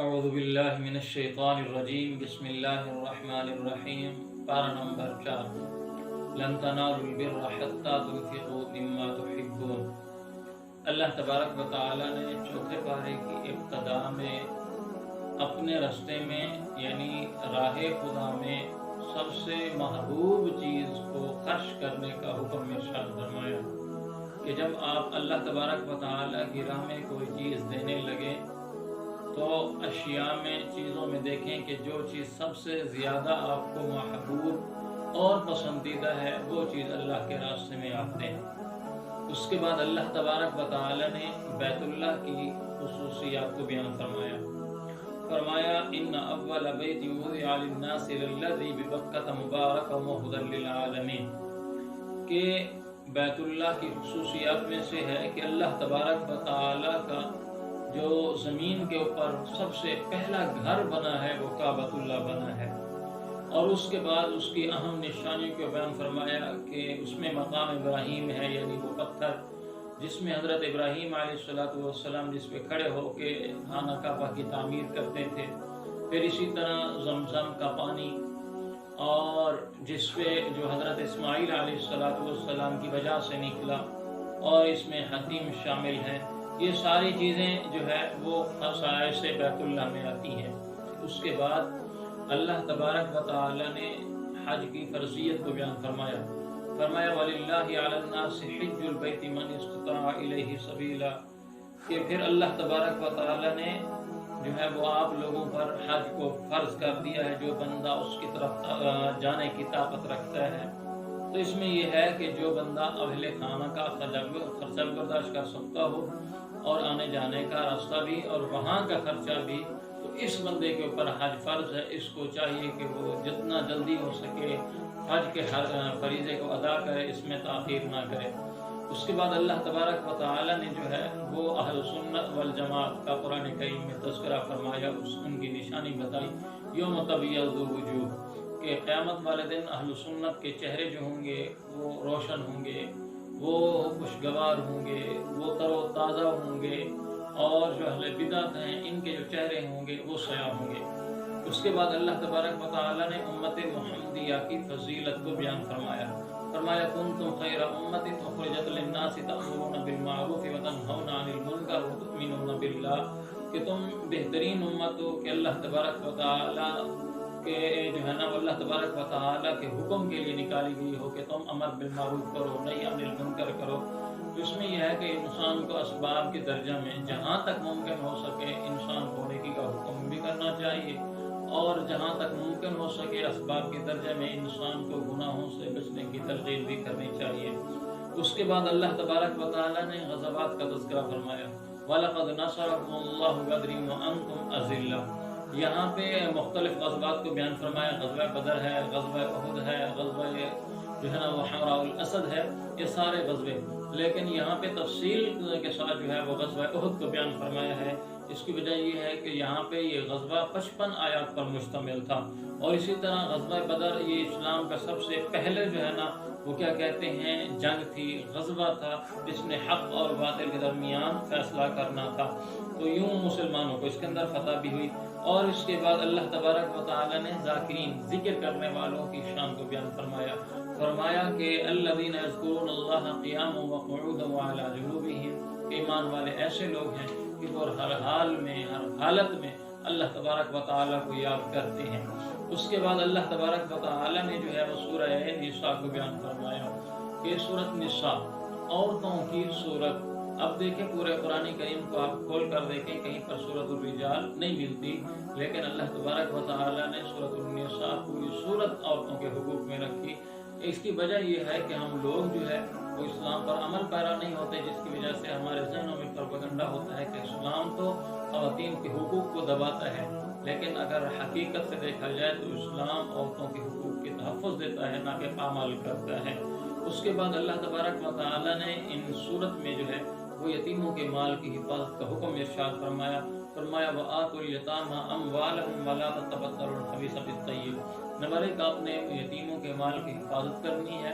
اعوذ باللہ من الشیطان الرجیم بسم اللہ الرحمن الرحیم پارہ نمبر 4 لن تنالوا البر حتى تنفقوا مما تحبون۔ اللہ تبارک و تعالی نے چوتھے پارے کی ابتدا میں اپنے راستے میں یعنی راہ خدا میں سب سے محبوب چیز کو خرچ کرنے کا حکم ارشاد فرمایا کہ جب آپ اللہ تبارک و تعالی کی راہ میں کوئی چیز دینے لگے تو اشیاء میں چیزوں میں دیکھیں کہ جو چیز سب سے زیادہ آپ کو محبوب اور پسندیدہ ہے وہ چیز اللہ کے راستے میں آپ دیں۔ اس کے بعد اللہ تبارک و تعالی نے بیت اللہ کی خصوصیات کو بیان فرمایا ان اول بیت وضع للناس للذی ببکۃ مبارک وہدی للعالمین، کہ بیت اللہ کی خصوصیات میں سے ہے کہ اللہ تبارک و تعالی کا جو زمین کے اوپر سب سے پہلا گھر بنا ہے وہ کعبۃ اللہ بنا ہے، اور اس کے بعد اس کی اہم نشانیوں کو بیان فرمایا کہ اس میں مقام ابراہیم ہے، یعنی وہ پتھر جس میں حضرت ابراہیم علیہ السلام جس پہ کھڑے ہو کے خانہ کعبہ کی تعمیر کرتے تھے، پھر اسی طرح زمزم کا پانی، اور جس پہ جو حضرت اسماعیل علیہ السلام کی وجہ سے نکلا، اور اس میں حتیم شامل ہیں۔ یہ ساری چیزیں جو ہے وہ خصائص بیت اللہ میں آتی ہیں۔ اس کے بعد اللہ تبارک و تعالی نے حج کی فرضیت کو بیان فرمایا وَلِلَّهِ عَلَى النَّاسِ حِجُّ الْبَيْتِ مَنِ اسْتَطَاعَ إِلَيْهِ سَبِيلًا، کہ پھر اللہ تبارک و تعالی نے جو ہے وہ آپ لوگوں پر حج کو فرض کر دیا ہے جو بندہ اس کی طرف جانے کی طاقت رکھتا ہے۔ تو اس میں یہ ہے کہ جو بندہ اہل خانہ کا خرچہ برداشت کر سکتا ہو اور آنے جانے کا راستہ بھی اور وہاں کا خرچہ بھی، تو اس بندے کے اوپر حج فرض ہے۔ اس کو چاہیے کہ وہ جتنا جلدی ہو سکے حج کے فریضے کو ادا کرے، اس میں تاخیر نہ کرے۔ اس کے بعد اللہ تبارک و تعالی نے جو ہے وہ اہل سنت والجماعت کا قرآن کریم میں تذکرہ فرمایا، ان کی نشانی بتائی یوم تبیض وجوہ، کہ قیامت والے دن اہل سنت کے چہرے جو ہوں گے وہ روشن ہوں گے، وہ خوشگوار ہوں گے، وہ تر و تازہ ہوں گے، اور جو اہل بدعت ہیں ان کے جو چہرے ہوں گے وہ سیاہ ہوں گے۔ اس کے بعد اللہ تبارک و تعالی نے امت محمدیہ کی فضیلت کو بیان فرمایا کنتم خیر امت اخرجت للناس تأمرون بالمعروف وتنہون عن المنکر وتؤمنون باللہ، کہ تم بہترین امت ہو کہ اللہ تبارک و تعالی کہ جو ہے نا اللہ تبارک و تعالی کے حکم کے لیے نکالی گئی ہو کہ تم امر بالمعروف کرو، نہی عن المنکر کرو۔ تو اس میں یہ ہے کہ انسان کو اسباب کے درجہ میں جہاں تک ممکن ہو سکے انسان کو نیکی کا حکم بھی کرنا چاہیے، اور جہاں تک ممکن ہو سکے اسباب کے درجہ میں انسان کو گناہوں سے بچنے کی ترغیب بھی کرنی چاہیے۔ اس کے بعد اللہ تبارک و تعالی نے غزوات کا تذکرہ فرمایا وَلَقَدْ نَصَرَكُمُ اللَّهُ بِبَدْرٍ وَأَنْتُمْ أَذِلَّةٌ، یہاں پہ مختلف غزوات کو بیان فرمایا، غزوہ بدر ہے، غزوہ احد ہے، غزوہ جو ہے نا وہ حمراء الاسد ہے، یہ سارے غزوے، لیکن یہاں پہ تفصیل کے ساتھ جو ہے وہ غزوہ احد کو بیان فرمایا ہے۔ اس کی وجہ یہ ہے کہ یہاں پہ یہ غزوہ 55 آیات پر مشتمل تھا، اور اسی طرح غزوہ بدر یہ اسلام کا سب سے پہلے جو ہے نا وہ کیا کہتے ہیں جنگ تھی، غزوہ تھا جس نے حق اور باطل کے درمیان فیصلہ کرنا تھا، تو یوں مسلمانوں کو اس کے اندر فتح بھی ہوئی۔ اور اس کے بعد اللہ تبارک و تعالی نے ذاکرین ذکر کرنے والوں کی شان کو بیان فرمایا کہ الذین یذکرون اللہ قیاما وقعودا وعلی جنوبہم، کہ ایمان والے ایسے لوگ ہیں کہ وہ ہر حال میں ہر حالت میں اللہ تبارک و تعالی کو یاد کرتے ہیں۔ اس کے بعد اللہ تبارک و تعالی نے جو ہے وہ سورہ نساء کو بیان فرمایا کہ سورۃ نساء عورتوں کی سورت۔ اب دیکھیں پورے قرآن کریم کو آپ کھول کر دیکھیں، کہیں پر سورۃ الرجال نہیں ملتی، لیکن اللہ تبارک و تعالی نے سورۃ النساء پوری سورت عورتوں کے حقوق میں رکھی۔ اس کی وجہ یہ ہے کہ ہم لوگ جو ہے وہ اسلام پر عمل پیرا نہیں ہوتے، جس کی وجہ سے ہمارے ذہنوں میں پروپیگنڈا ہوتا ہے کہ اسلام تو خواتین کے حقوق کو دباتا ہے، لیکن اگر حقیقت سے دیکھا جائے تو اسلام عورتوں کے حقوق کے تحفظ دیتا ہے، نہ کہ پامال کرتا ہے۔ اس کے بعد اللہ تبارک و تعالی نے ان صورت میں جو ہے وہ یتیموں کے مال کی حفاظت کا حکم ارشاد فرمایا وَآتُوا الْيَتَامَىٰ أَمْوَالَهُمْ وَلَا تَتَبَدَّلُوا الْخَبِيثَ بِالطَّيِّبِ، نمبر ایک آپ نے یتیموں کے مال کی حفاظت کرنی ہے،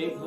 1